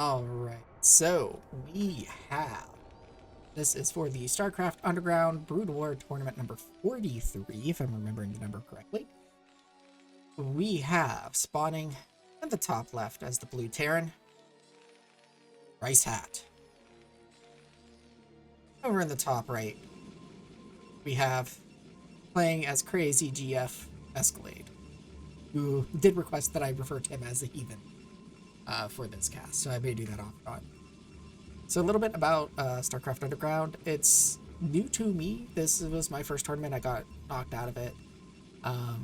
Alright, so we have. This is for the StarCraft Underground Brood War Tournament number 43, if I'm remembering the number correctly. We have spawning in the top left as the blue Terran, Ricehat. Over in the top right, we have playing as CrazyGF Escalade, who did request that I refer to him as the Heathen for this cast, so I may do that off and on. So a little bit about StarCraft Underground. It's new to me. This was my first tournament. I got knocked out of it.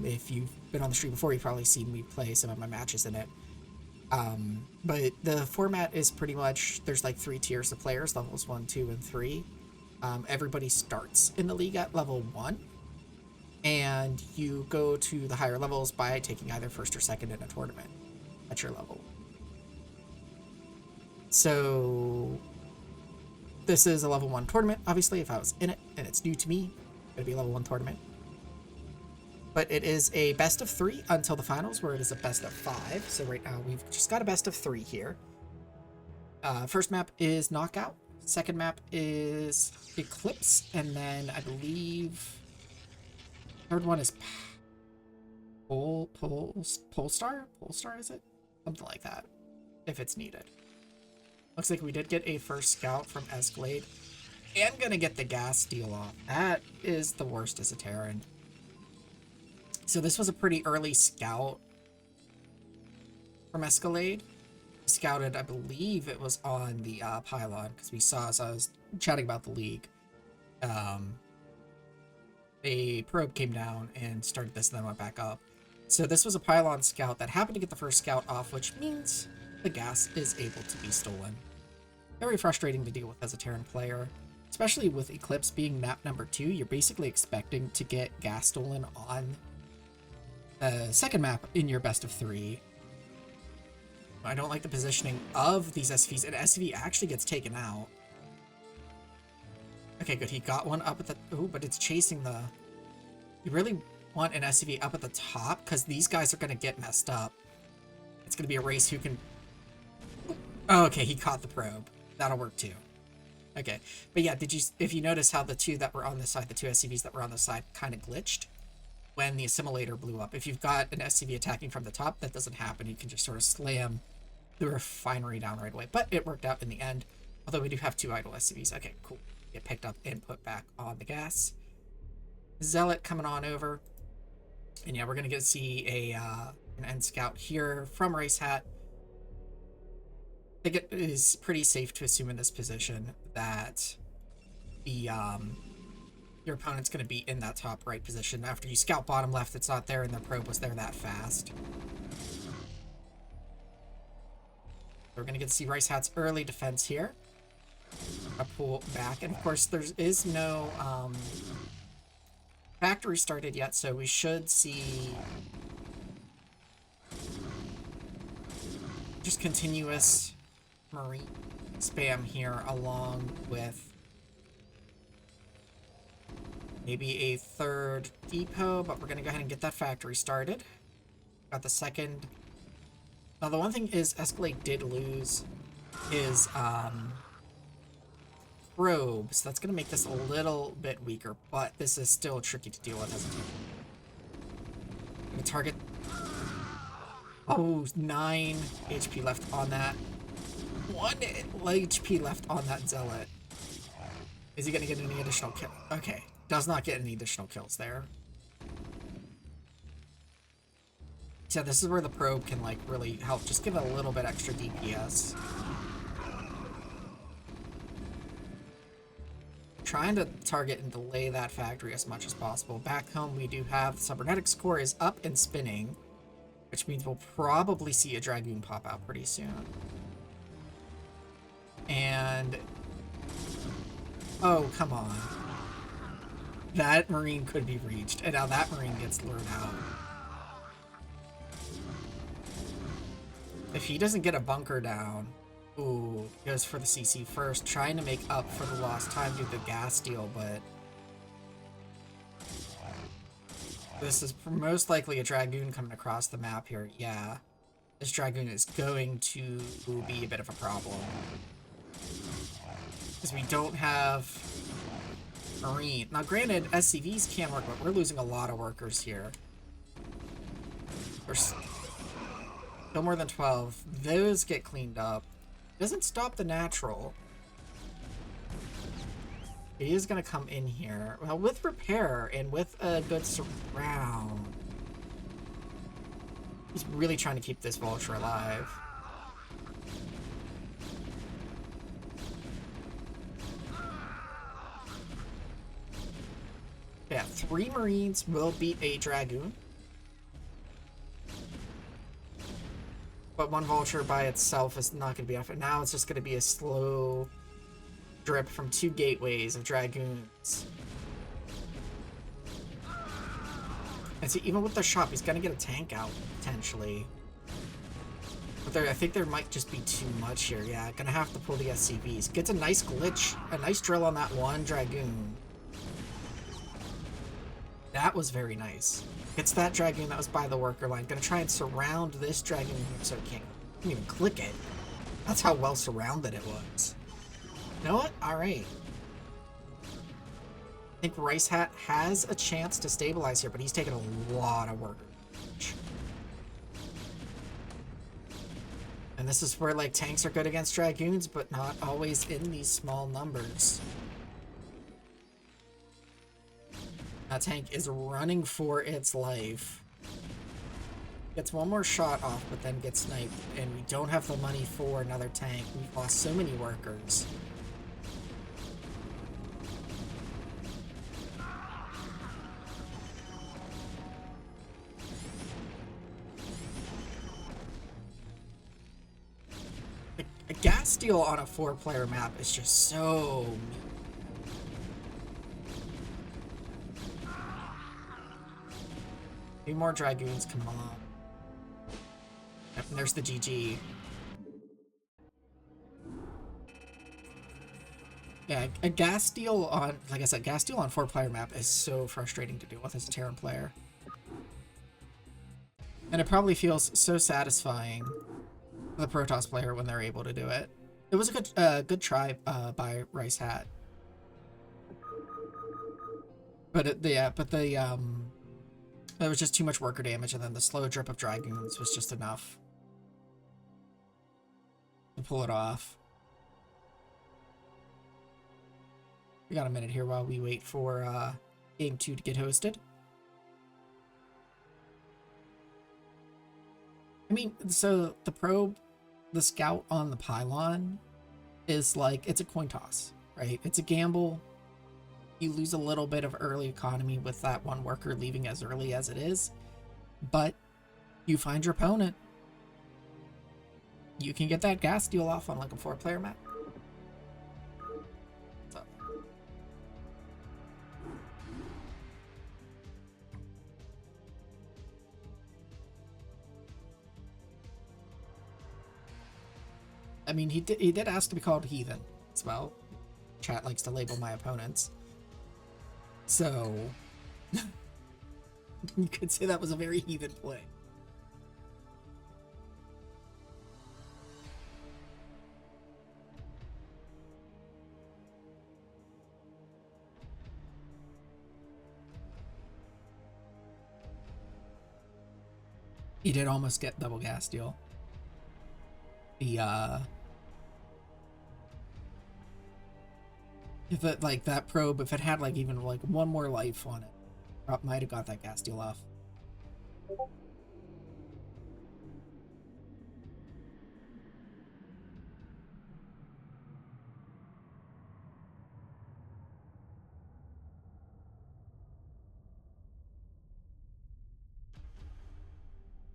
If you've been on the stream before, you've probably seen me play some of my matches in it. But the format is pretty much, there's like 3 tiers of players, levels 1, 2, and 3. Everybody starts in the league at level 1. And you go to the higher levels by taking either first or second in a tournament at your level. So this is a level 1 tournament, obviously. If I was in it and it's new to me, it'd be a level 1 tournament. But it is a best of 3 until the finals, where it is a best of 5. So right now we've just got a best of 3 here. First map is Knockout. Second map is Eclipse. And then I believe third one is Polestar? Polestar, is it? Something like that, if it's needed. Looks like we did get a first scout from Escalade. And gonna get the gas steal off. That is the worst as a Terran. So this was a pretty early scout from Escalade. Scouted, I believe it was on the pylon, because we saw, as I was chatting about the league, a probe came down and started this and then went back up. So this was a pylon scout that happened to get the first scout off, which means the gas is able to be stolen. Very frustrating to deal with as a Terran player, especially with Eclipse being map number 2. You're basically expecting to get gas stolen on the second map in your best of 3. I don't like the positioning of these SVs, and SV actually gets taken out. Okay, good. He got one up at the... Ooh, but it's chasing the... You really want an SV up at the top, because these guys are going to get messed up. It's going to be a race who can... Oh, okay, he caught the probe. That'll work too. Okay, but yeah, if you notice how the 2 that were on the side, the 2 SCVs that were on the side kind of glitched when the assimilator blew up. If you've got an SCV attacking from the top, that doesn't happen. You can just sort of slam the refinery down right away. But it worked out in the end, although we do have 2 idle SCVs. Okay, cool. Get picked up and put back on the gas. Zealot coming on over. And yeah, we're going to see an end scout here from Ricehat. I think it is pretty safe to assume in this position that the your opponent's going to be in that top right position. After you scout bottom left, it's not there, and their probe was there that fast. We're going to get to see Ricehat's early defense here. A pull back, and of course there is no factory started yet, so we should see just continuous marine spam here, along with maybe a third depot, but we're going to go ahead and get that factory started. Got the second. Now the one thing is Escalade did lose his probe, so that's going to make this a little bit weaker, but this is still tricky to deal with as a team. I'm going to target... Oh, 9 HP left on that. 1 HP left on that Zealot. Is he going to get any additional kill? Okay, does not get any additional kills there. So this is where the probe can like really help, just give it a little bit extra DPS. Trying to target and delay that factory as much as possible. Back home we do have the cybernetics core is up and spinning, which means we'll probably see a Dragoon pop out pretty soon. And... oh, come on. That Marine could be reached, and now that Marine gets lured out. If he doesn't get a bunker down... Ooh, goes for the CC first, trying to make up for the lost time due to the gas steal, but... This is most likely a Dragoon coming across the map here, yeah. This Dragoon is going to be a bit of a problem. Because we don't have Marine. Now, granted, SCVs can work, but we're losing a lot of workers here. We're still more than 12. Those get cleaned up. Doesn't stop the natural. He is going to come in here. Well, with repair and with a good surround. He's really trying to keep this vulture alive. Yeah, 3 Marines will beat a Dragoon. But 1 vulture by itself is not going to be enough. And now it's just going to be a slow drip from 2 gateways of Dragoons. And see, even with the shop, he's going to get a tank out, potentially. But I think there might just be too much here. Yeah, going to have to pull the SCVs. Gets a nice glitch, a nice drill on that 1 Dragoon. That was very nice. Gets that Dragoon that was by the worker line. Going to try and surround this Dragoon here so it can't even click it. That's how well surrounded it was. You know what? Alright. I think Ricehat has a chance to stabilize here, but he's taking a lot of work. And this is where, like, tanks are good against Dragoons, but not always in these small numbers. That tank is running for its life. Gets 1 more shot off, but then gets sniped. And we don't have the money for another tank. We've lost so many workers. A gas steal on a 4-player map is just so mean. Three more Dragoons, come on. Yep, and there's the GG. Yeah, a gas steal on, like I said, gas steal on 4-player map is so frustrating to deal with as a Terran player. And it probably feels so satisfying for the Protoss player when they're able to do it. It was a good try by Ricehat. But there was just too much worker damage, and then the slow drip of Dragoons was just enough to pull it off. We got a minute here while we wait for Game 2 to get hosted. I mean, so the probe, the scout on the pylon is like, it's a coin toss, right? It's a gamble. You lose a little bit of early economy with that 1 worker leaving as early as it is, but you find your opponent. You can get that gas steal off on like a 4-player map. So. I mean, he did ask to be called heathen as well. Chat likes to label my opponents. So, you could say that was a very heathen play. He did almost get double gas steal. If it, like, that probe, if it had, like, even, like, 1 more life on it, might have got that gas steal off.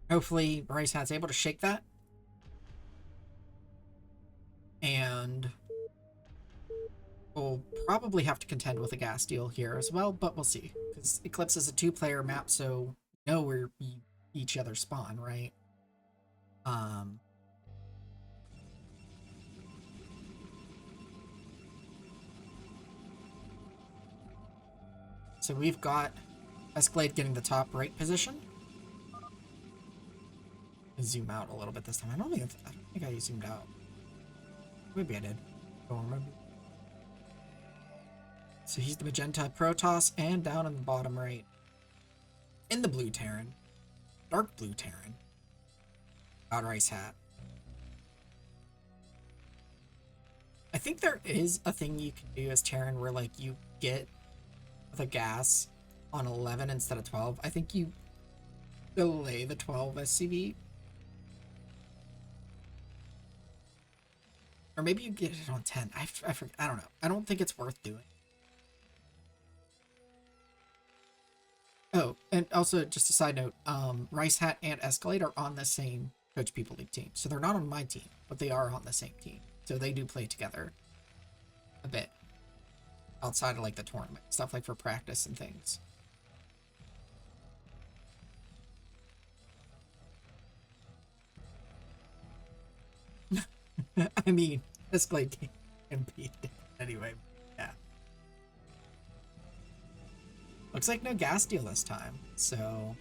Hopefully, Ricehat's able to shake that. And we'll probably have to contend with a gas steal here as well, but we'll see. Because Eclipse is a 2-player map, so we know where each other spawn, right? So we've got Esk4l4d3 getting the top right position. Zoom out a little bit this time. I don't think I zoomed out. Maybe I did. Don't remember. So he's the magenta Protoss, and down in the bottom right, in the blue Terran, dark blue Terran, Ricehat. I think there is a thing you can do as Terran where like you get the gas on 11 instead of 12. I think you delay the 12 SCV. Or maybe you get it on 10. I forget. I don't know. I don't think it's worth doing. Oh, and also just a side note, Ricehat and Esk4l4d3 are on the same Coach People League team. So they're not on my team, but they are on the same team. So they do play together a bit outside of like the tournament stuff, like for practice and things. I mean, Esk4l4d3 can beat it anyway. Yeah. Looks like no gas deal this time. So,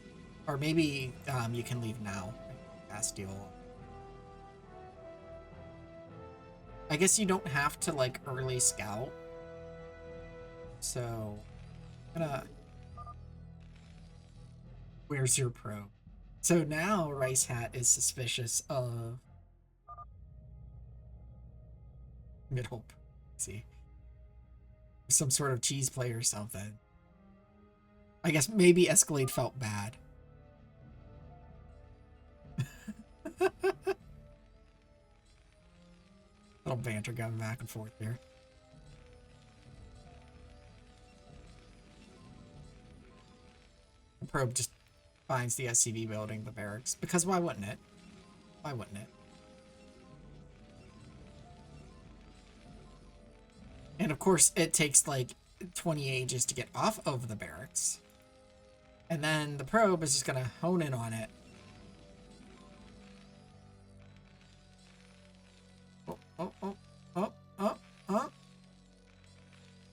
or maybe you can leave now. Gas deal. I guess you don't have to like early scout. So, I'm gonna. Where's your probe? So now Ricehat is suspicious of middle. See, some sort of cheese play or something. I guess maybe Esk4l4d3 felt bad. Little banter going back and forth here. The probe just finds the SCV building, the barracks, because why wouldn't it? Why wouldn't it? And of course, it takes like 20 ages to get off of the barracks. And then the probe is just going to hone in on it. Oh.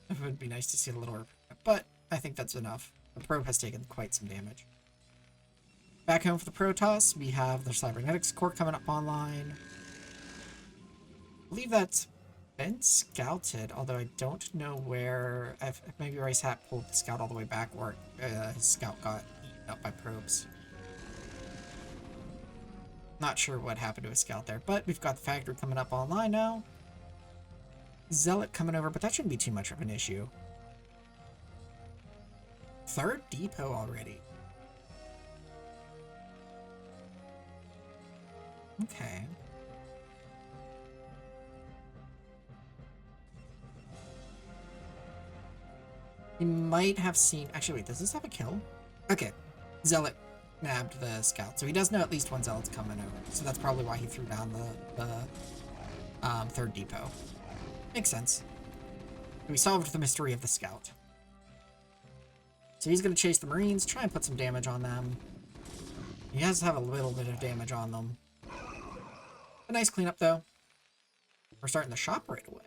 It would be nice to see a little, but I think that's enough. The probe has taken quite some damage. Back home for the Protoss, we have the cybernetics core coming up online. I believe that's been scouted, although I don't know where. If maybe Ricehat pulled the scout all the way back, or his scout got eaten up by probes. Not sure what happened to his scout there, but we've got the factory coming up online now. Zealot coming over, but that shouldn't be too much of an issue. Third depot already. Okay. He might have seen... Actually, wait, does this have a kill? Okay. Zealot nabbed the scout. So he does know at least one Zealot's coming over. So that's probably why he threw down the third depot. Makes sense. We solved the mystery of the scout. So he's going to chase the Marines, try and put some damage on them. He has to have a little bit of damage on them. A nice cleanup, though. We're starting the shop right away.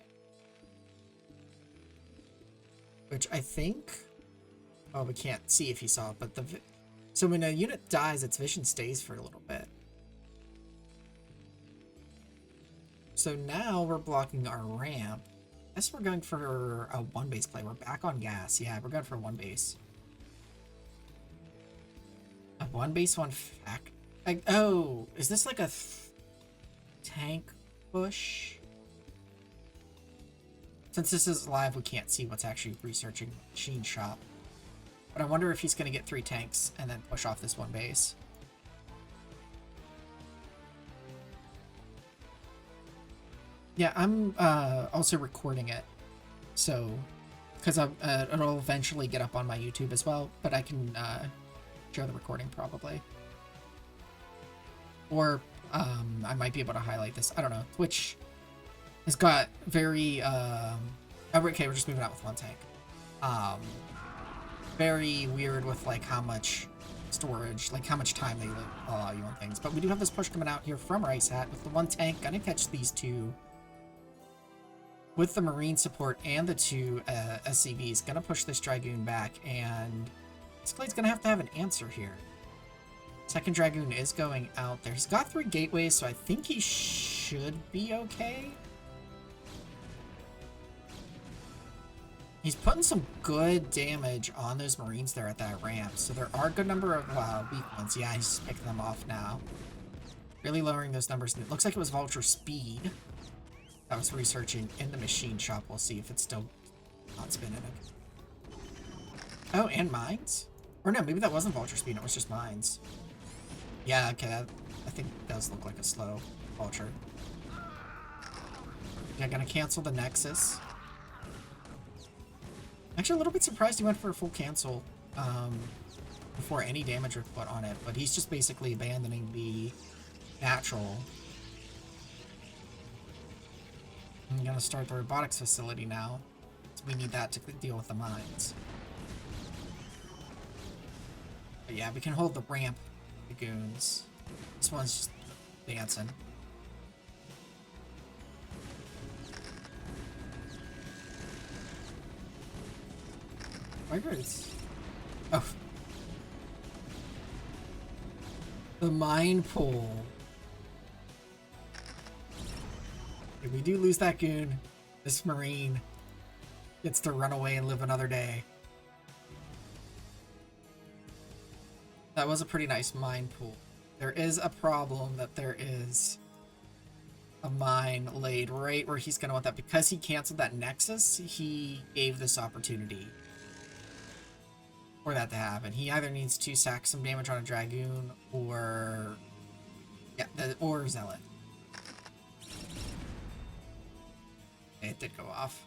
Which I think... Oh, we can't see if you saw it, but the... So when a unit dies, its vision stays for a little bit. So now we're blocking our ramp. I guess we're going for a one base play. We're back on gas. Yeah, we're going for one base. A one base, one fact. Oh, is this like a tank push? Since this is live, we can't see what's actually researching machine shop. But I wonder if he's going to get 3 tanks and then push off this one base. Yeah, I'm also recording it, so because it'll eventually get up on my YouTube as well, but I can share the recording probably, or I might be able to highlight this. I don't know. Twitch has got very okay, we're just moving out with one tank. Very weird with like how much storage, like how much time they allow you on things. But we do have this push coming out here from Ricehat with the one tank gonna catch these 2. With the Marine support and the 2 SCVs, gonna push this Dragoon back, and Esk4l4d3's gonna have an answer here. Second Dragoon is going out there. He's got 3 gateways, so I think he should be okay. He's putting some good damage on those Marines there at that ramp. So there are a good number of weak ones. Yeah, he's picking them off now. Really lowering those numbers. And it looks like it was Vulture Speed. I was researching in the machine shop. We'll see if it's still not spinning it. Oh, and mines? Or no, maybe that wasn't Vulture Speed. It was just mines. Yeah, okay. That, I think does look like a slow Vulture. Yeah, gonna cancel the Nexus. Actually, a little bit surprised he went for a full cancel before any damage was put on it, but he's just basically abandoning the natural. I'm gonna start the robotics facility now, so we need that to deal with the mines. But yeah, we can hold the ramp, the goons. This one's just dancing. Oh. The mine pool. If we do lose that goon, this Marine gets to run away and live another day. That was a pretty nice mine pool. There is a problem that there is a mine laid right where he's going to want that. Because he canceled that Nexus, he gave this opportunity for that to happen. He either needs to sack some damage on a Dragoon or... yeah, or Zealot. It did go off.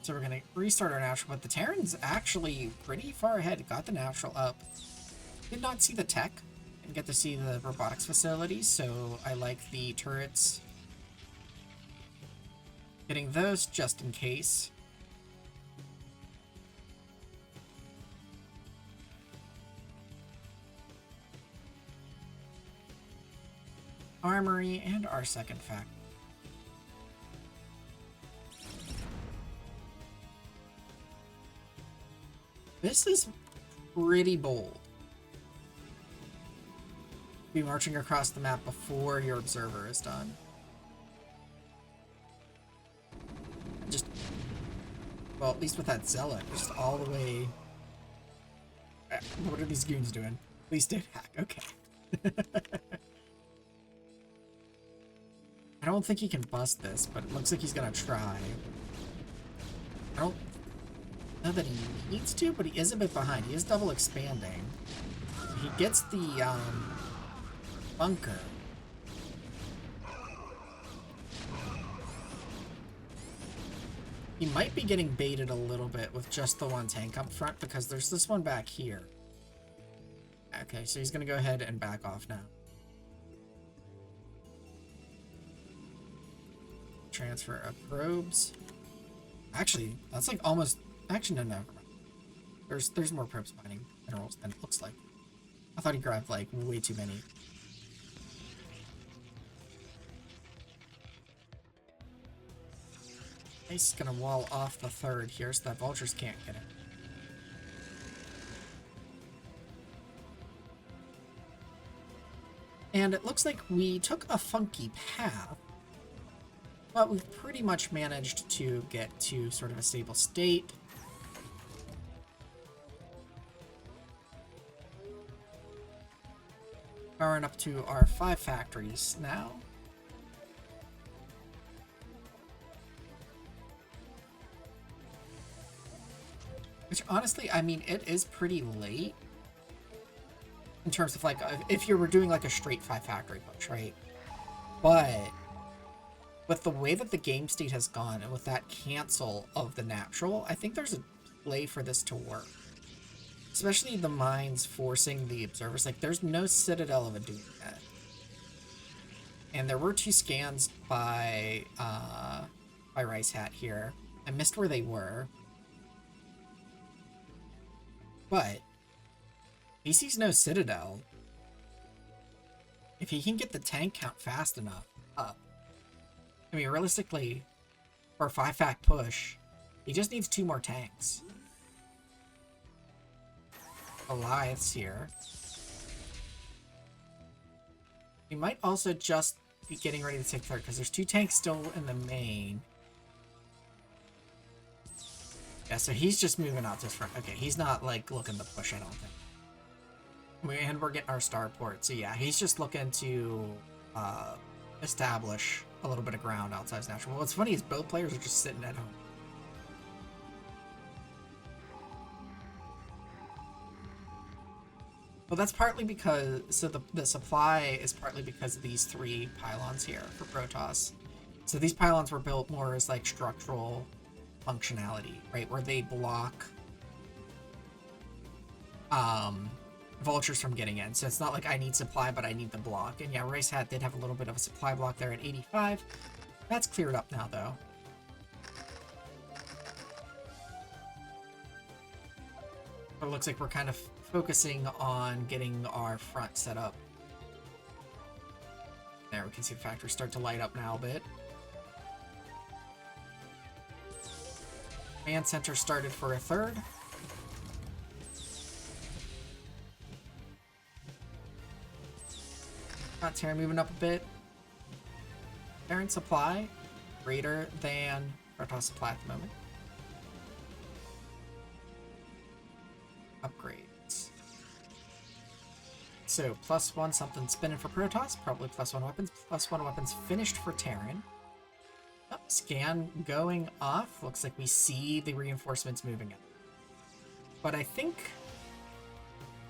So we're going to restart our natural, but the Terran's actually pretty far ahead. Got the natural up. Did not see the tech and get to see the robotics facility, so I like the turrets. Getting those just in case. Armory and our second factory. This is pretty bold. Be marching across the map before your observer is done. Just, well, at least with that Zealot, just all the way. What are these goons doing? At least did hack. Okay. I don't think he can bust this, but it looks like he's gonna try. I don't know that he needs to, but he is a bit behind. He is double expanding. He gets the bunker. He might be getting baited a little bit with just the one tank up front because there's this one back here. Okay, so he's gonna go ahead and back off now. Transfer of probes. Actually, that's like almost... actually, no, never mind. There's more probes mining minerals than it looks like. I thought he grabbed like way too many. He's gonna wall off the third here so that vultures can't get it. And it looks like we took a funky path, but we've pretty much managed to get to sort of a stable state. Powering up to our 5 factories now. Which honestly, I mean, it is pretty late. In terms of like, if you were doing like a straight 5 factory push, right? But with the way that the game state has gone and with that cancel of the natural, I think there's a play for this to work. Especially the mines forcing the observers. Like, there's no Citadel of a Doom yet. And there were 2 scans by Ricehat here. I missed where they were. But he sees no Citadel. If he can get the tank count fast enough up, I mean, realistically, for a 5 fact push, he just needs 2 more tanks. Goliaths here. We might also just be getting ready to take third, because there's 2 tanks still in the main. Yeah, so he's just moving out this front. Okay, he's not, like, looking to push, I don't think. And we're getting our starport. So, yeah, he's just looking to establish a little bit of ground outside his natural. What's funny is both players are just sitting at home. Well, that's partly because... So, the supply is partly because of these 3 pylons here for Protoss. So, these pylons were built more as, like, structural functionality, right? Where they block vultures from getting in. So it's not like I need supply, but I need the block. And yeah, Ricehat did have a little bit of a supply block there at 85. That's cleared up now, though. But it looks like we're kind of focusing on getting our front set up. There, we can see the factory start to light up now a bit. Command center started for a third. Got Terran moving up a bit. Terran supply greater than Protoss supply at the moment. Upgrades. So +1 something spinning for Protoss, probably +1 weapons. +1 weapons finished for Terran. Oh, scan going off. Looks like we see the reinforcements moving in. But I think,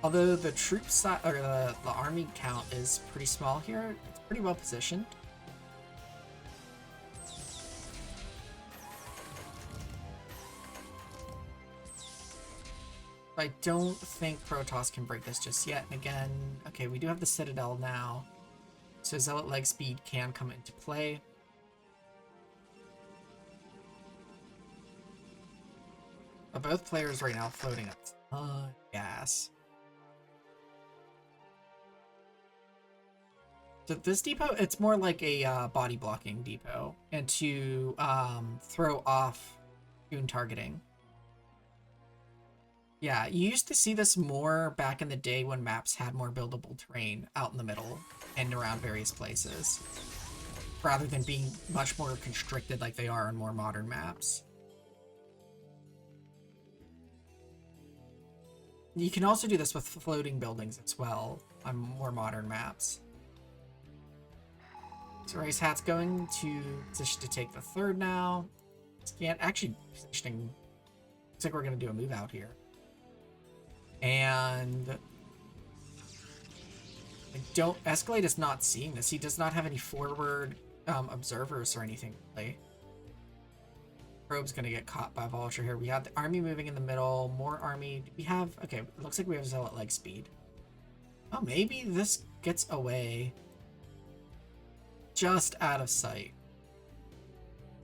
although the troop size or the army count is pretty small here, it's pretty well positioned. I don't think Protoss can break this just yet. And again, okay, we do have the Citadel now, so Zealot leg speed can come into play. But both players right now floating a ton of gas. So this depot, it's more like a body blocking depot, and to throw off goon targeting. Yeah, you used to see this more back in the day when maps had more buildable terrain out in the middle and around various places, rather than being much more constricted like they are on more modern maps. You can also do this with floating buildings as well on more modern maps. So Ricehat's going to position to take the third now. Scan, actually positioning. Looks like we're going to do a move out here. And Escalade is not seeing this. He does not have any forward observers or anything to play. Probe's gonna get caught by Vulture here. We have the army moving in the middle, more army. We have, okay, it looks like we have Zealot leg speed. Oh, maybe this gets away just out of sight.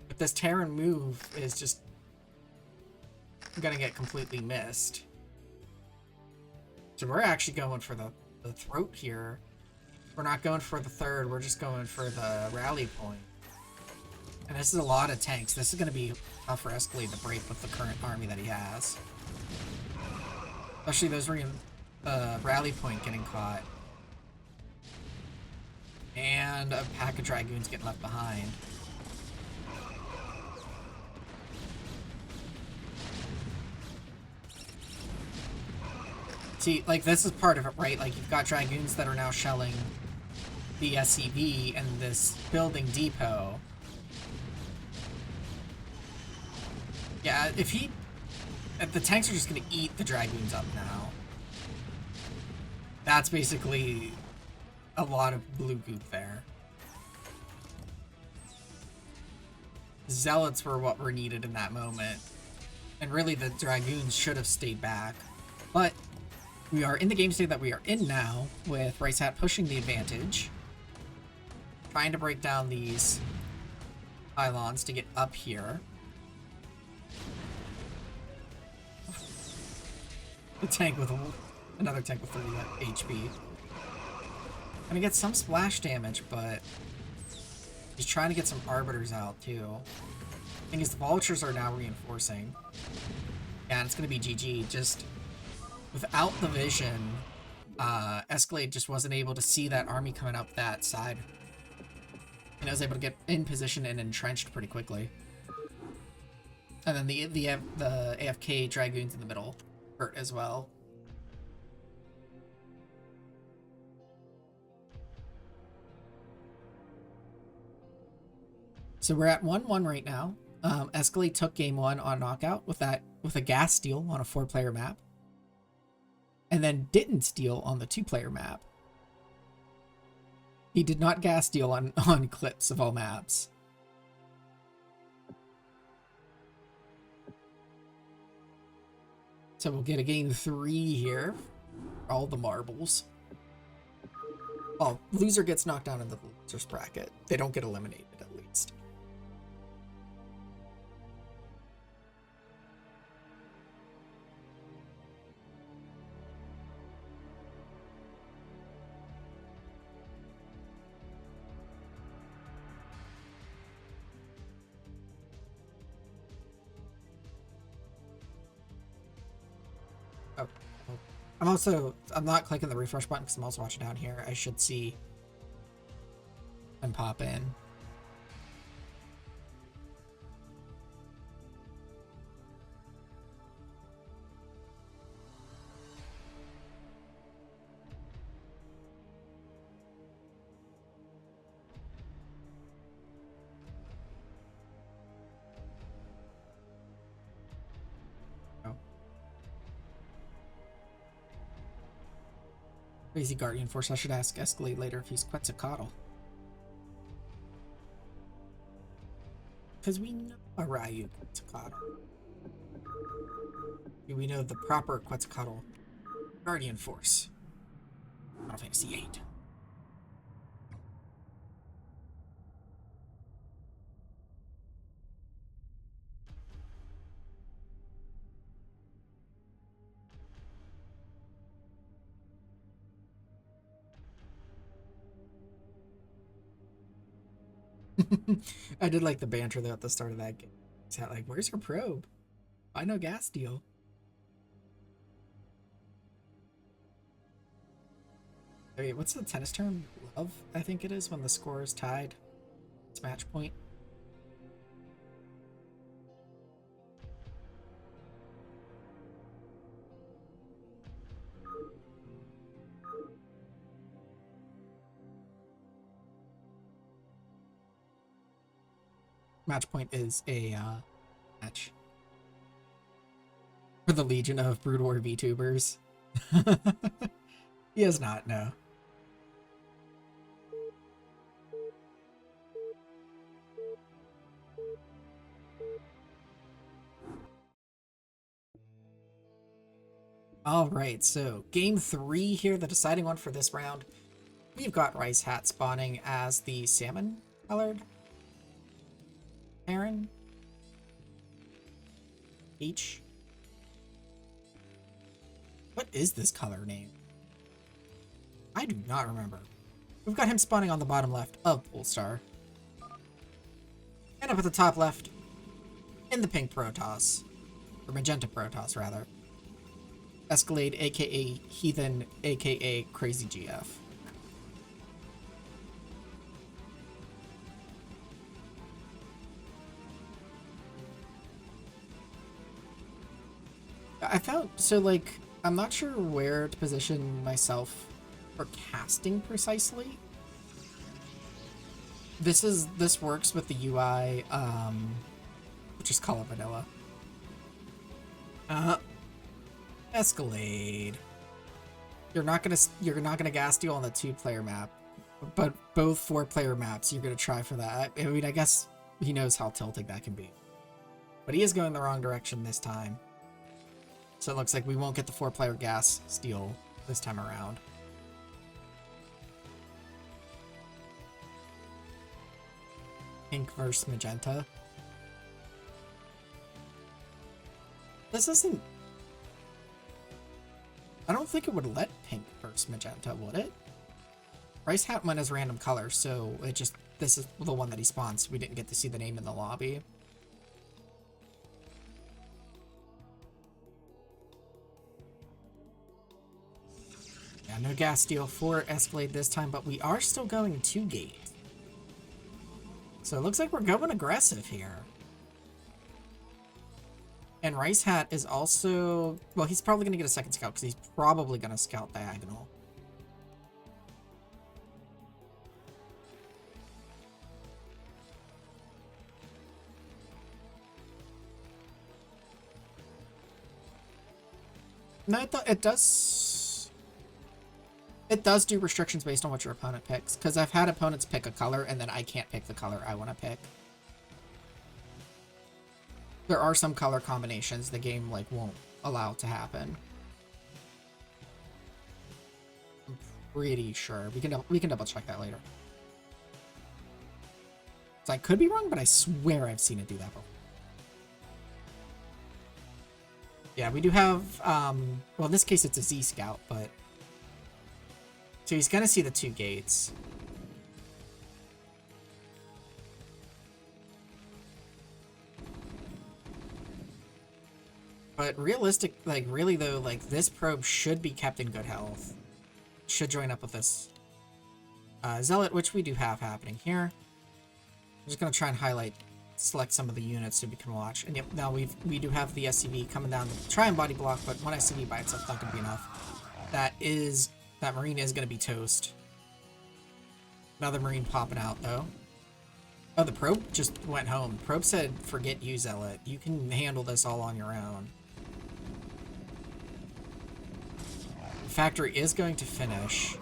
But this Terran move is just gonna get completely missed. So we're actually going for the throat here. We're not going for the third, we're just going for the rally point. And this is a lot of tanks. This is going to be tough for Escalade to break with the current army that he has. Especially those rally point getting caught. And a pack of Dragoons getting left behind. See, like, this is part of it, right? Like, you've got Dragoons that are now shelling the SCV and this building depot. Yeah, if the tanks are just going to eat the Dragoons up now. That's basically a lot of blue goop there. Zealots were what were needed in that moment. And really the Dragoons should have stayed back. But we are in the game state that we are in now, with Ricehat pushing the advantage. Trying to break down these pylons to get up here. The tank with another tank with 30 HP. Gonna get some splash damage, but he's trying to get some arbiters out too. Thing is, the vultures are now reinforcing. Yeah, and it's gonna be GG. Just Without the vision, Esk4l4d3 just wasn't able to see that army coming up that side. And I was able to get in position and entrenched pretty quickly. And then the AFK Dragoons in the middle hurt as well. So we're at 1-1 right now. Esk4l4d3 took game 1 on knockout with a gas steal on a 4-player map. And then didn't steal on the 2-player map. He did not gas steal on Eclipse of all maps. So we'll get a game 3 here. All the marbles. Oh, loser gets knocked down in the loser's bracket. They don't get eliminated, at least. I'm not clicking the refresh button because I'm also watching down here. I should see and pop in. Crazy Guardian Force. I should ask Esk4l4d3 later if he's Quetzalcoatl. Because we know a Ryu Quetzalcoatl. We know the proper Quetzalcoatl Guardian Force. Final Fantasy VIII. I did like the banter though at the start of that game. It's like, where's your probe? Why no gas deal? Wait, what's the tennis term? Love, I think it is, when the score is tied. It's match point. Match point is a match for the Legion of Brood War VTubers. He has not, no. All right, so game 3 here, the deciding one for this round. We've got Ricehat spawning as the salmon-colored Aaron. H. What is this color name? I do not remember. We've got him spawning on the bottom left of Polestar. And up at the top left, in the pink Protoss. Or magenta Protoss, rather. Esk4l4d3, aka Heathen, aka CrazyGF. I found, so like, I'm not sure where to position myself for casting precisely. This works with the UI, just call it vanilla. Esk4l4d3. You're not gonna gas deal on the 2-player map, but both 4-player maps you're gonna try for that. I mean, I guess he knows how tilting that can be, but he is going the wrong direction this time. So it looks like we won't get the 4-player gas steal this time around. Pink versus magenta. This isn't... I don't think it would let pink versus magenta, would it? Ricehat went as random color, so it just... This is the one that he spawns, so we didn't get to see the name in the lobby. Yeah, no gas steal for Escalade this time, but we are still going 2-gate. So it looks like we're going aggressive here. And Ricehat is also... Well, he's probably going to get a second scout because he's probably going to scout diagonal. No, it does... It does do restrictions based on what your opponent picks. Because I've had opponents pick a color and then I can't pick the color I want to pick. There are some color combinations the game like won't allow to happen. I'm pretty sure. We can double check that later. So I could be wrong, but I swear I've seen it do that before. Yeah, we do have well in this case it's a Z Scout, but so he's gonna see the 2 gates. But really though, like this probe should be kept in good health. Should join up with this Zealot, which we do have happening here. I'm just gonna try and select some of the units so we can watch. And yep, now we do have the SCV coming down to try and body block, but one SCV by itself not gonna be enough. That Marine is gonna be toast. Another Marine popping out though. Oh, the probe just went home. Probe said, forget you, Zealot. You can handle this all on your own. The factory is going to finish.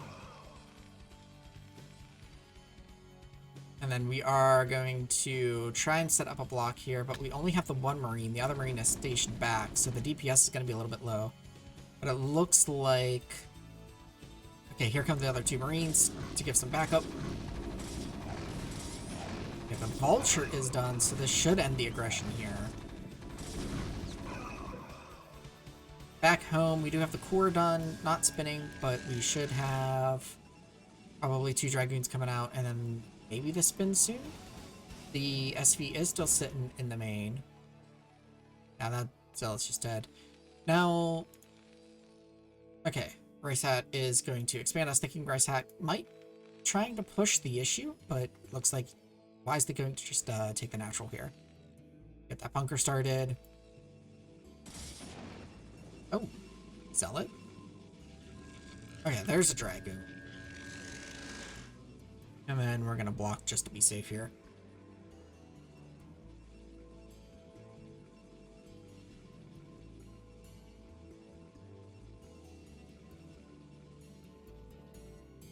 And then we are going to try and set up a block here, but we only have the 1 Marine. The other Marine is stationed back, so the DPS is going to be a little bit low. But it looks like... Okay, here come the other 2 Marines to give some backup. Okay, the Vulture is done, so this should end the aggression here. Back home, we do have the core done, not spinning, but we should have probably 2 Dragoons coming out, and then maybe the spin soon? The SV is still sitting in the main. Now that Zealot's just dead. Now, okay, Ricehat is going to expand. I was thinking Ricehat might trying to push the issue, but looks like wisely going to just take the natural here. Get that bunker started. Oh, Zealot. Okay, there's a Dragoon. And then we're gonna block just to be safe here.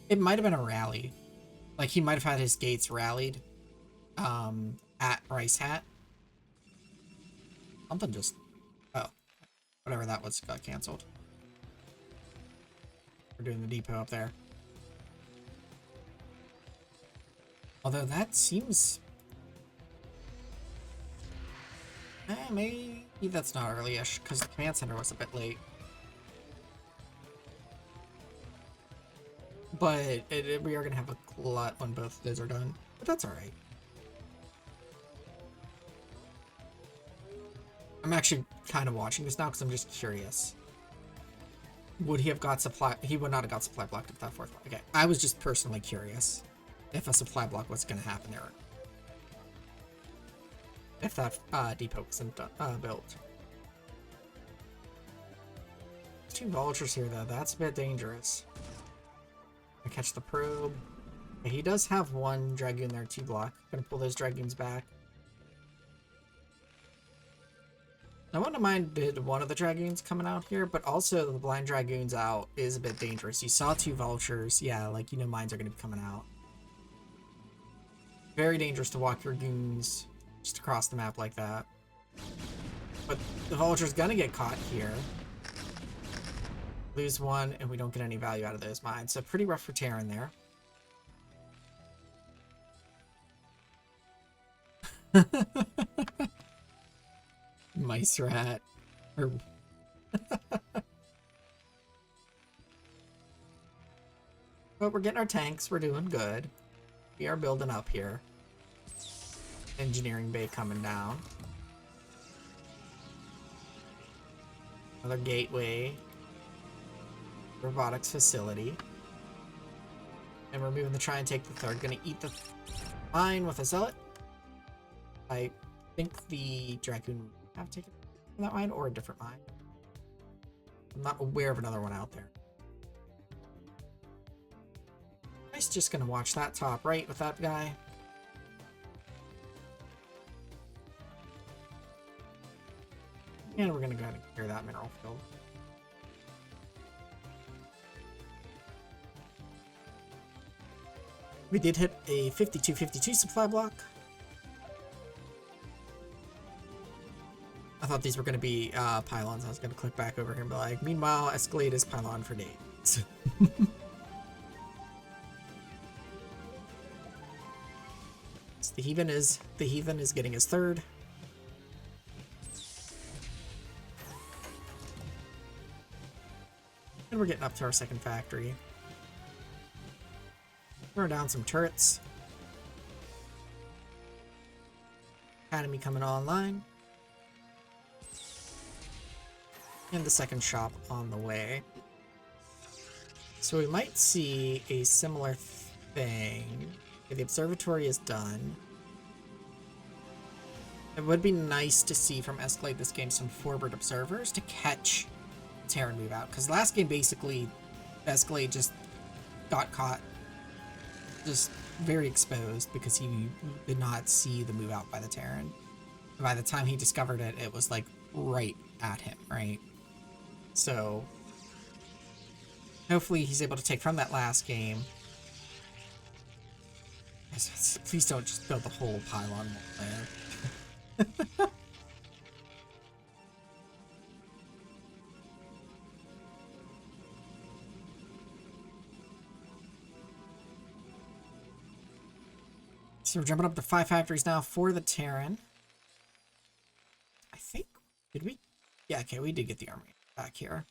It might have been a rally. Like, he might have had his gates rallied at Ricehat. Something just... Oh. Whatever that was got canceled. We're doing the depot up there. Although that seems... maybe that's not early-ish, because the command center was a bit late. But we are going to have a lot when both of those are done. But that's alright. I'm actually kind of watching this now because I'm just curious. Would he have got supply? He would not have got supply blocked if that 4th block. Okay, I was just personally curious if a supply block was going to happen there. If that depot wasn't built. 2 vultures here though, that's a bit dangerous. I catch the probe. Okay, he does have 1 Dragoon there, 2 block. Gonna pull those Dragoons back. I wouldn't have minded one of the Dragoons coming out here, but also the blind Dragoons out is a bit dangerous. You saw 2 vultures. Yeah, like, you know mines are gonna be coming out. Very dangerous to walk your goons just across the map like that. But the vulture's gonna get caught here. Lose 1, and we don't get any value out of those mines. So pretty rough for Terran there. Mice rat. Or... But we're getting our tanks. We're doing good. We are building up here. Engineering bay coming down. Another gateway. robotics facility. And we're moving to try and take the third. Gonna eat the mine with a zealot. I think the dragoon would have taken that mine or a different mine. I'm not aware of another one out there. I'm just gonna watch that top right with that guy. And we're gonna go ahead and clear that mineral field. We did hit a 52-52 supply block. I thought these were going to be pylons. I was going to click back over here and be like, meanwhile, Esk4l4d3 is pylon for days. So the heathen is getting his third. And we're getting up to our second factory. Throwing down some turrets. Academy coming online. And the second shop on the way. So we might see a similar thing. Okay, the observatory is done. It would be nice to see from Esk4l4d this game some forward observers to catch Terran move out. Because last game basically Esk4l4d just got caught just very exposed because he did not see the move out by the Terran. And by the time he discovered it, it was like right at him, right? So hopefully he's able to take from that last game. Please don't just build the whole pylon there. So we're jumping up to 5 factories now for the Terran. I think, did we? Yeah, okay, we did get the army back here.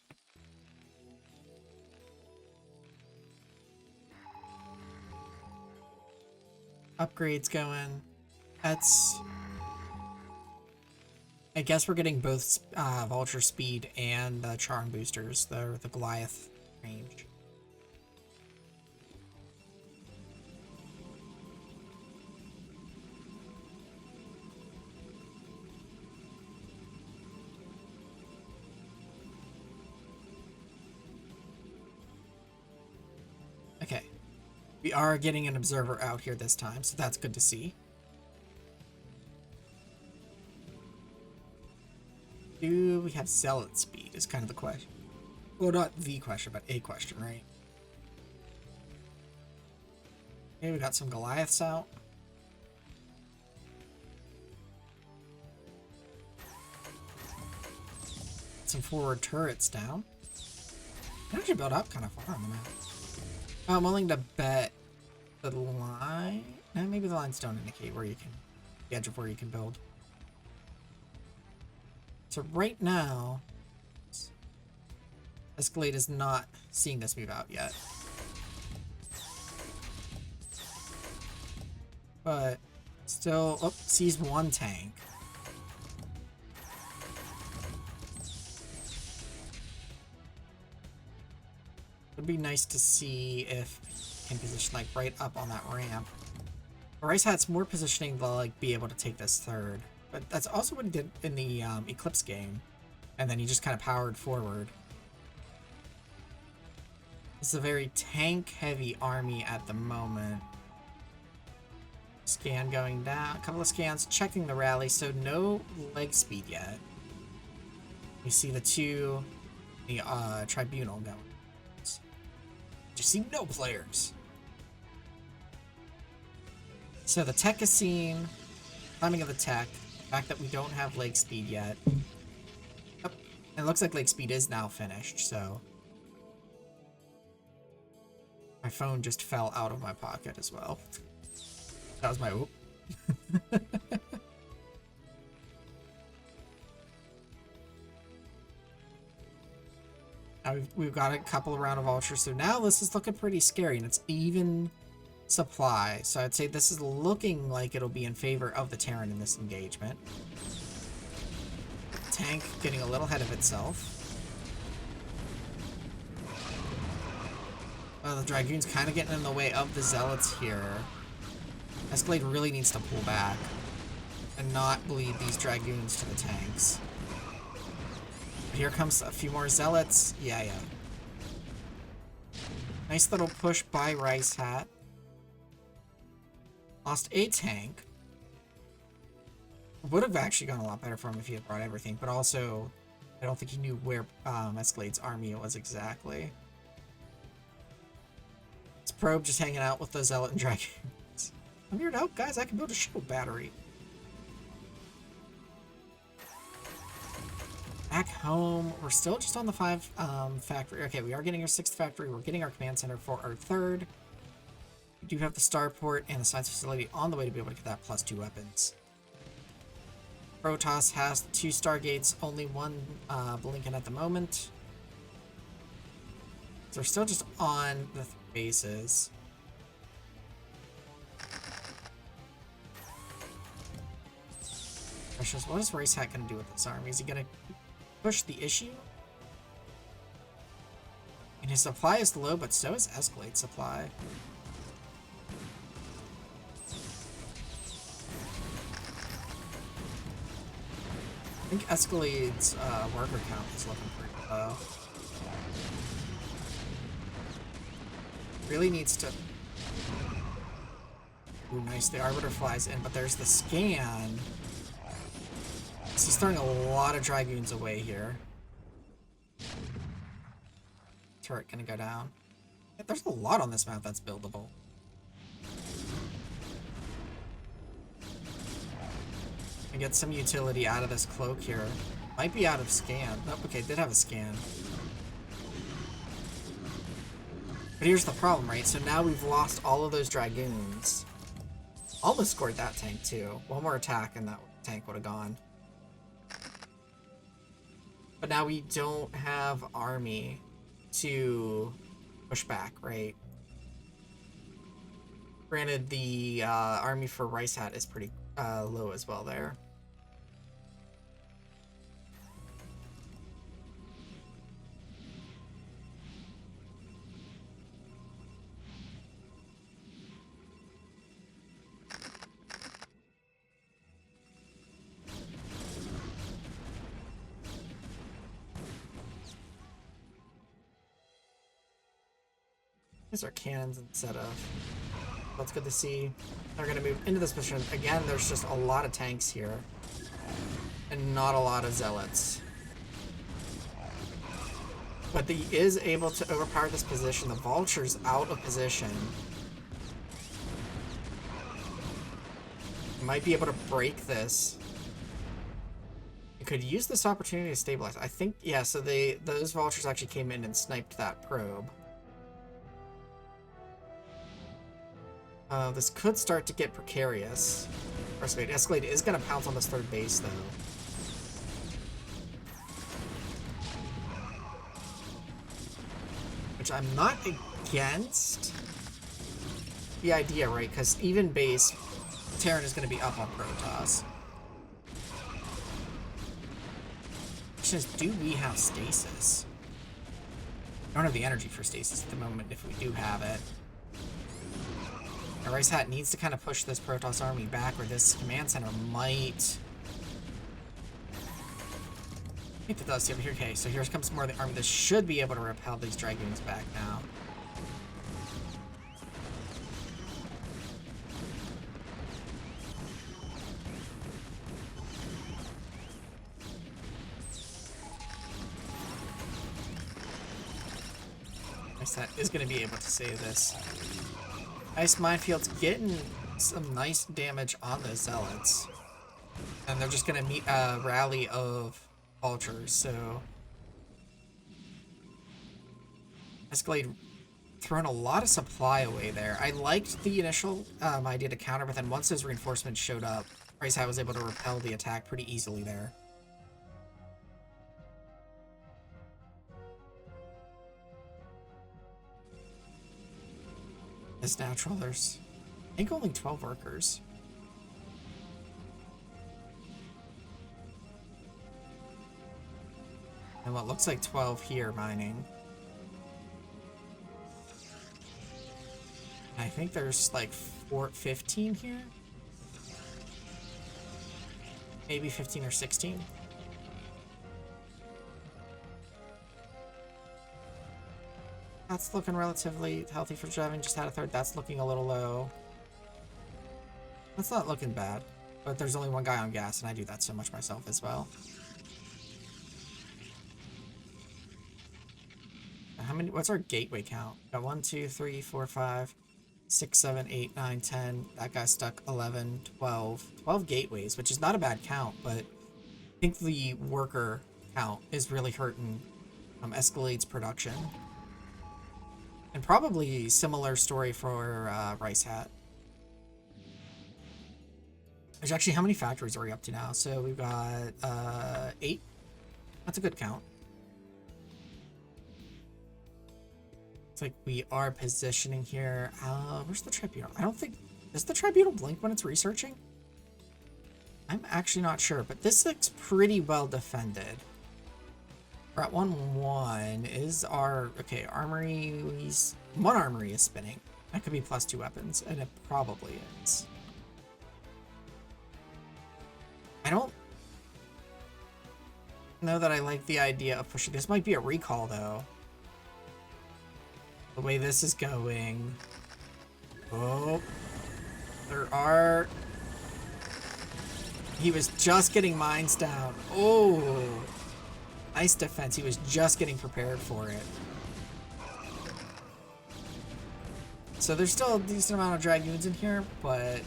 Upgrades going. That's... I guess we're getting both Vulture Speed and Charm boosters, the Goliath range. Okay, we are getting an observer out here this time, so that's good to see. Do we have zealot speed is kind of the question. Well, not the question, but a question, right? Okay, we got some Goliaths out. Some forward turrets down. They actually build up kind of far on the map. I'm willing to bet the line. No, maybe the lines don't indicate where you can, the edge of where you can build. So right now, Esk4l4d is not seeing this move out yet. But still, oh, sees one tank. Would be nice to see if it can position like right up on that ramp. Ricehat's more positioning to like be able to take this third, but that's also what he did in the Eclipse game, and then he just kind of powered forward. It's a very tank-heavy army at the moment. Scan going down, a couple of scans checking the rally, so no leg speed yet. We see the two, the Tribunal going. You see no players. So the tech is seen. Timing of the tech. The fact that we don't have leg speed yet. Oh, it looks like leg speed is now finished, so. My phone just fell out of my pocket as well. That was my oop. We've got a couple of round of ultras, so now this is looking pretty scary, and it's even supply. So I'd say this is looking like it'll be in favor of the Terran in this engagement. Tank getting a little ahead of itself. The Dragoon's kind of getting in the way of the Zealots here. Escalade really needs to pull back and not bleed these Dragoons to the tanks. But here comes a few more Zealots. Yeah. Nice little push by Ricehat. Lost a tank. Would have actually gone a lot better for him if he had brought everything, but also I don't think he knew where Escalade's army was exactly. It's Probe just hanging out with the Zealot and Dragoons. I'm here to help, guys. I can build a shield battery. Back home. We're still just on the 5 factory. Okay, we are getting our 6th factory. We're getting our command center for our 3rd. We do have the starport and the science facility on the way to be able to get that +2 weapons. Protoss has 2 Stargates, only 1 blinking at the moment. So we're still just on the bases. Precious, what is Ricehat going to do with this army? Is he going to push the issue? And his supply is low, but so is Escalade's supply. I think Escalade's worker count is looking pretty low. Really needs to... Ooh, nice. The Arbiter flies in, but there's the scan. So he's throwing a lot of Dragoons away here. Turret gonna go down. Yeah, there's a lot on this map that's buildable. And get some utility out of this cloak here. Might be out of scan. Nope, okay, did have a scan. But here's the problem, right? So now we've lost all of those Dragoons. Almost scored that tank too. One more attack and that tank would have gone. But now we don't have army to push back, right? Granted, the army for Ricehat is pretty low as well there. These are cannons instead of... That's good to see. They're going to move into this position. Again, there's just a lot of tanks here. And not a lot of Zealots. But he is able to overpower this position. The Vulture's out of position. Might be able to break this. You could use this opportunity to stabilize. I think, yeah, so those Vultures actually came in and sniped that probe. This could start to get precarious. Escalade is going to pounce on this 3rd base, though. Which I'm not against the idea, right? Because even base, Terran is going to be up on Protoss. Question is, do we have stasis? I don't have the energy for stasis at the moment if we do have it. Ricehat needs to kind of push this Protoss army back, or this command center might... I think that does see over here. Okay, so here comes more of the army. This should be able to repel these Dragoons back now. Ricehat is going to be able to save this. Ice Minefield's getting some nice damage on the Zealots. And they're just going to meet a rally of Vultures, so... Escalade throwing a lot of supply away there. I liked the initial idea to counter, but then once those reinforcements showed up, Ricehat was able to repel the attack pretty easily there. As natural, there's, I think, only 12 workers. And what looks like 12 here mining. I think there's like 15 here. Maybe 15 or 16. That's looking relatively healthy for driving. Just had a third. That's looking a little low. That's not looking bad. But there's only one guy on gas, and I do that so much myself as well. How many? What's our gateway count? Got 1, 2, 3, 4, 5, 6, 7, 8, 9, 10. That guy stuck 11, 12. 12 gateways, which is not a bad count, but I think the worker count is really hurting Esk4l4d's production. And probably similar story for Ricehat. There's actually, how many factories are we up to now? So we've got 8. That's a good count. It's like we are positioning here. Where's the tribunal? I don't think... Does the tribunal blink when it's researching? I'm actually not sure, but this looks pretty well defended. We're at 1-1. Is our... Okay, armories... One armory is spinning. That could be +2 weapons, and it probably is. I don't know that I like the idea of pushing. This might be a recall, though. The way this is going. Oh. There are... He was just getting mines down. Oh. Nice defense. He was just getting prepared for it. So there's still a decent amount of dragoons in here, but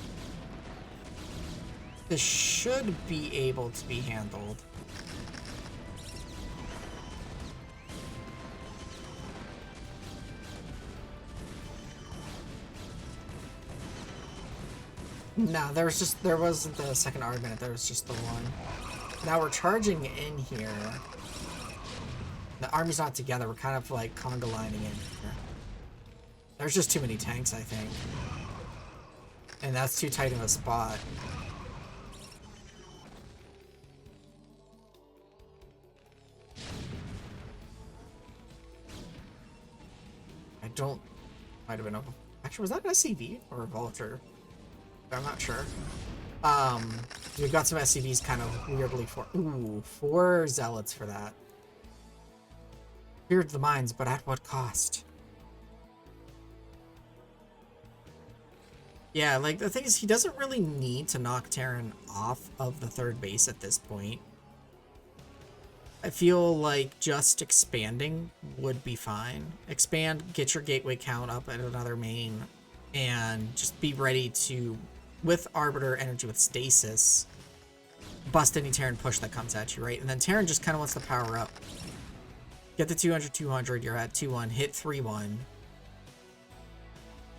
this should be able to be handled. No, there wasn't the second argument, there was just the one. Now we're charging in here. The army's not together, we're kind of like conga lining in here. There's just too many tanks, I think. And that's too tight of a spot. Might have been a... Actually, was that an SCV or a Vulture? I'm not sure. We've got some SCVs kind of weirdly for... Ooh, 4 zealots for that. Cleared the mines, but at what cost? Yeah, like, the thing is, he doesn't really need to knock Terran off of the third base at this point. I feel like just expanding would be fine. Expand, get your gateway count up at another main, and just be ready to, with Arbiter Energy with Stasis, bust any Terran push that comes at you, right? And then Terran just kind of wants to power up. Get the 200-200, you're at 2-1, hit 3-1.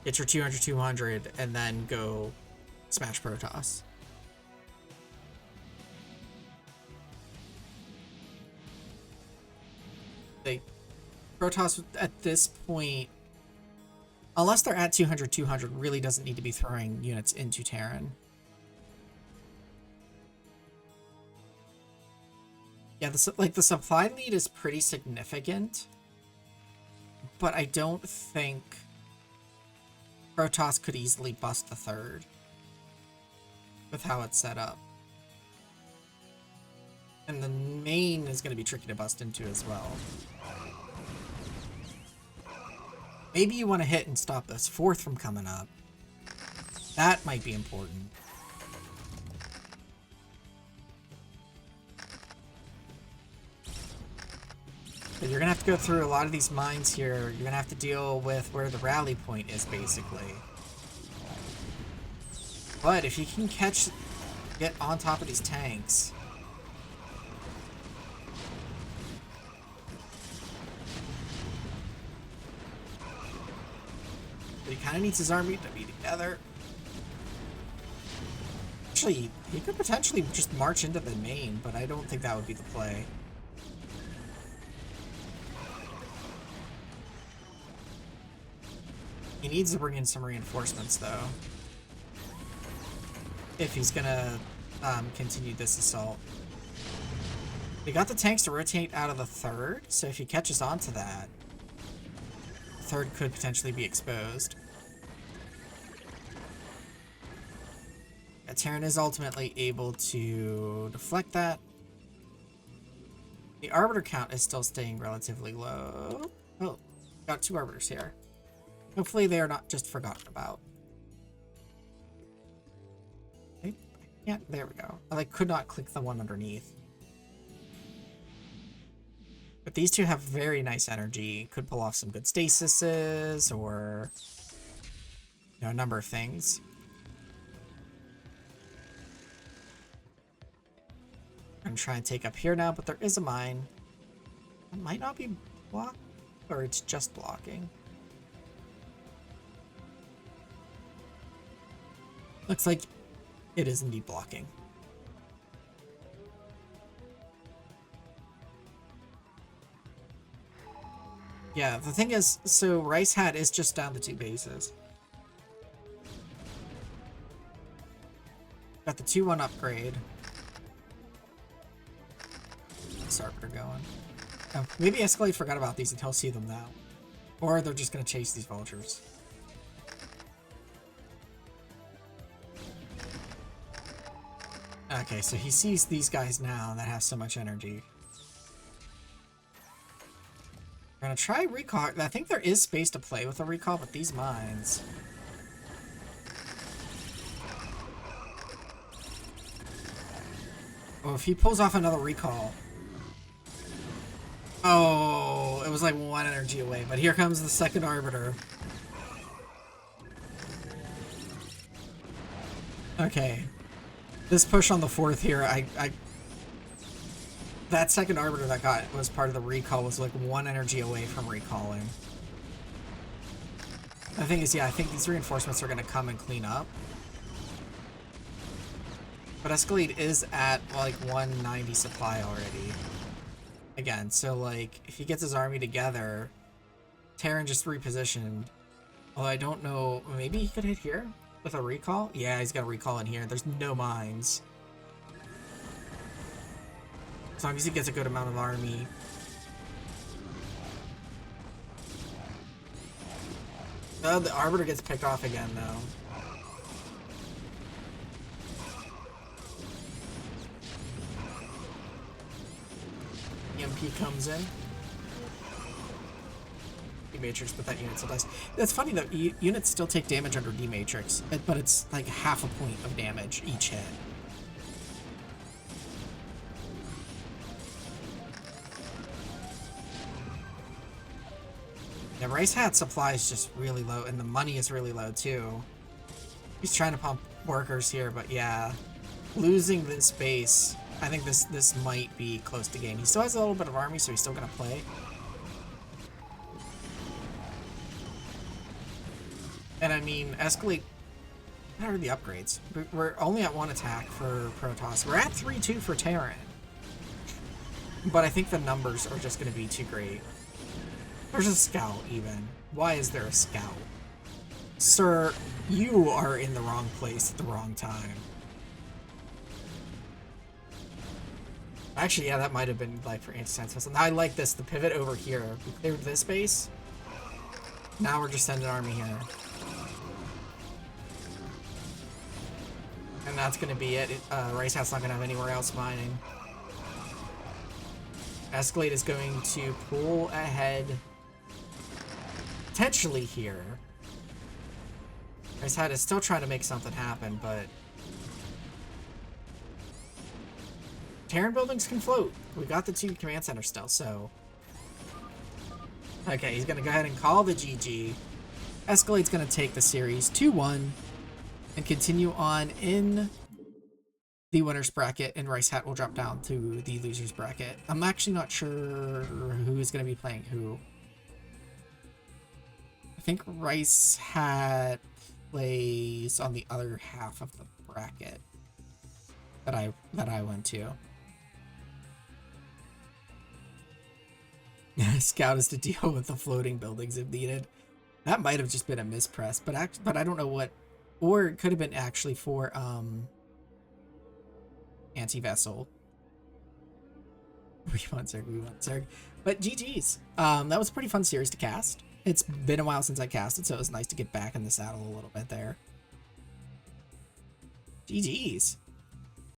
Get your 200-200, and then go smash Protoss. Protoss at this point, unless they're at 200-200, really doesn't need to be throwing units into Terran. Yeah, the supply lead is pretty significant, but I don't think Protoss could easily bust the third with how it's set up. And the main is going to be tricky to bust into as well. Maybe you want to hit and stop this fourth from coming up. That might be important. But you're going to have to go through a lot of these mines here. You're going to have to deal with where the rally point is, basically. But if you can get on top of these tanks... But he kind of needs his army to be together. Actually, he could potentially just march into the main, but I don't think that would be the play. He needs to bring in some reinforcements, though, if he's gonna continue this assault. They got the tanks to rotate out of the third, so if he catches on to that, third could potentially be exposed. Yeah, Terran is ultimately able to deflect that. The Arbiter count is still staying relatively low. Oh, got 2 Arbiters here. Hopefully they are not just forgotten about. Yeah, there we go. I could not click the one underneath. But these two have very nice energy. Could pull off some good stasises or, you know, a number of things. I'm gonna try and take up here now, but there is a mine. It might not be blocked, or it's just blocking. Looks like it is indeed blocking. Yeah, the thing is, so Ricehat is just down to 2 bases. Got the 2-1 upgrade. This Arbiter going. Oh, maybe Esk4l4d3 forgot about these and he'll see them now. Or they're just going to chase these vultures. Okay, so he sees these guys now that have so much energy. We're gonna try recall. I think there is space to play with a recall, but these mines. Oh, if he pulls off another recall. Oh, it was like 1 energy away, but here comes the second Arbiter. Okay. This push on the 4th here, that second Arbiter that was part of the recall was like 1 energy away from recalling. The thing is, yeah, I think these reinforcements are going to come and clean up. But Esk4l4d3 is at like 190 supply already. Again, so like, if he gets his army together, Terran just repositioned. Although I don't know, maybe he could hit here with a recall? Yeah, he's got a recall in here. There's no mines. As long as he gets a good amount of army. Oh, the Arbiter gets picked off again, though. EMP comes in. D-Matrix, but that unit still dies. That's funny, though. Units still take damage under D-Matrix, but it's like half a point of damage each hit. Yeah, Ricehat's supply is just really low, and the money is really low, too. He's trying to pump workers here, but yeah. Losing this base, I think this might be close to game. He still has a little bit of army, so he's still going to play. And I mean, Esk4l4d3, what are the upgrades? We're only at 1 attack for Protoss. We're at 3-2 for Terran. But I think the numbers are just going to be too great. There's a scout, even. Why is there a scout? Sir, you are in the wrong place at the wrong time. Actually, yeah, that might have been like for anti-science missile. Now I like this, the pivot over here. We cleared this base. Now we're just sending an army here. And that's going to be it. Ricehat's not going to have anywhere else mining. Esk4l4d3 is going to pull ahead potentially here. Ricehat is still trying to make something happen, but Terran buildings can float. We got the 2 command centers still, so okay, he's gonna go ahead and call the GG. Esk4l4d3's gonna take the series 2-1 and continue on in the winner's bracket, and Ricehat will drop down to the loser's bracket. I'm actually not sure who's gonna be playing who. I think Ricehat plays on the other half of the bracket that I went to. Scout is to deal with the floating buildings if needed. That might have just been a mispress, but I don't know what, or it could have been actually for anti-vessel. We want Zerg. But GG's. That was a pretty fun series to cast. It's been a while since I casted, so it was nice to get back in the saddle a little bit there. GG's.